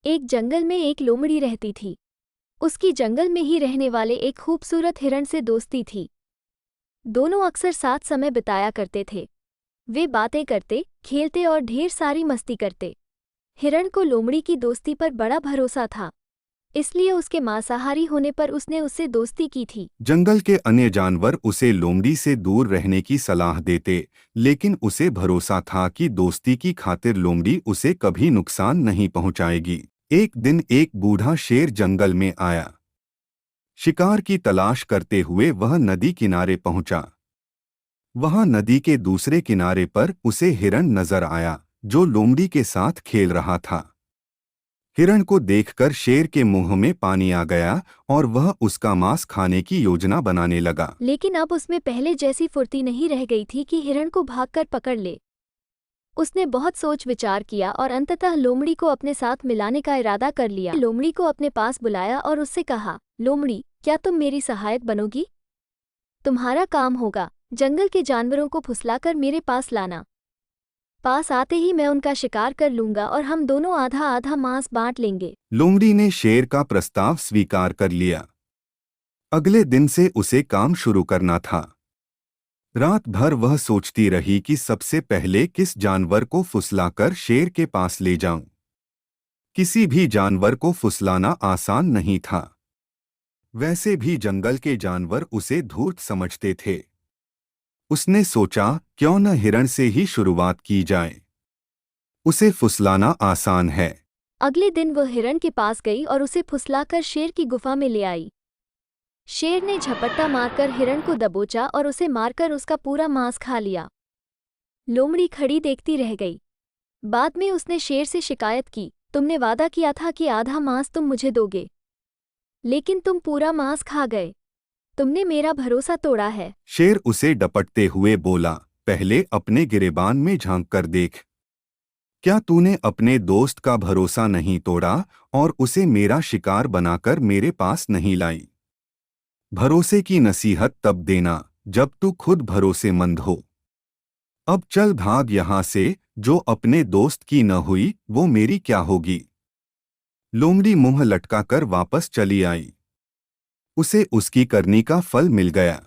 एक जंगल में एक लोमड़ी रहती थी। उसकी जंगल में ही रहने वाले एक खूबसूरत हिरण से दोस्ती थी। दोनों अक्सर साथ समय बिताया करते थे। वे बातें करते, खेलते और ढेर सारी मस्ती करते। हिरण को लोमड़ी की दोस्ती पर बड़ा भरोसा था, इसलिए उसके मांसाहारी होने पर उसने उससे दोस्ती की थी। जंगल के अन्य जानवर उसे लोमड़ी से दूर रहने की सलाह देते, लेकिन उसे भरोसा था कि दोस्ती की खातिर लोमड़ी उसे कभी नुकसान नहीं पहुंचाएगी। एक दिन एक बूढ़ा शेर जंगल में आया। शिकार की तलाश करते हुए वह नदी किनारे पहुंचा। वहां नदी के दूसरे किनारे पर उसे हिरण नजर आया, जो लोमड़ी के साथ खेल रहा था। हिरण को देखकर शेर के मुंह में पानी आ गया और वह उसका मांस खाने की योजना बनाने लगा। लेकिन अब उसमें पहले जैसी फुर्ती नहीं रह गई थी कि हिरण को भागकर पकड़ ले। उसने बहुत सोच विचार किया और अंततः लोमड़ी को अपने साथ मिलाने का इरादा कर लिया। लोमड़ी को अपने पास बुलाया और उससे कहा, लोमड़ी, क्या तुम मेरी सहायक बनोगी? तुम्हारा काम होगा जंगल के जानवरों को फुसलाकर मेरे पास लाना। पास आते ही मैं उनका शिकार कर लूंगा और हम दोनों आधा आधा मांस बांट लेंगे। लोमड़ी ने शेर का प्रस्ताव स्वीकार कर लिया। अगले दिन से उसे काम शुरू करना था। रात भर वह सोचती रही कि सबसे पहले किस जानवर को फुसलाकर शेर के पास ले जाऊं। किसी भी जानवर को फुसलाना आसान नहीं था। वैसे भी जंगल के जानवर उसे धूर्त समझते थे। उसने सोचा, क्यों न हिरण से ही शुरुआत की जाए। उसे फुसलाना आसान है। अगले दिन वह हिरण के पास गई और उसे फुसलाकर शेर की गुफा में ले आई। शेर ने झपट्टा मारकर हिरण को दबोचा और उसे मारकर उसका पूरा मांस खा लिया। लोमड़ी खड़ी देखती रह गई। बाद में उसने शेर से शिकायत की, तुमने वादा किया था कि आधा मांस तुम मुझे दोगे, लेकिन तुम पूरा मांस खा गए। तुमने मेरा भरोसा तोड़ा है। शेर उसे डपटते हुए बोला, पहले अपने गिरेबान में झांक कर देख। क्या तूने अपने दोस्त का भरोसा नहीं तोड़ा और उसे मेरा शिकार बनाकर मेरे पास नहीं लाई? भरोसे की नसीहत तब देना जब तू खुद भरोसेमंद हो। अब चल भाग यहाँ से, जो अपने दोस्त की न हुई वो मेरी क्या होगी। लोमड़ी मुंह लटकाकर वापस चली आई। उसे उसकी करनी का फल मिल गया।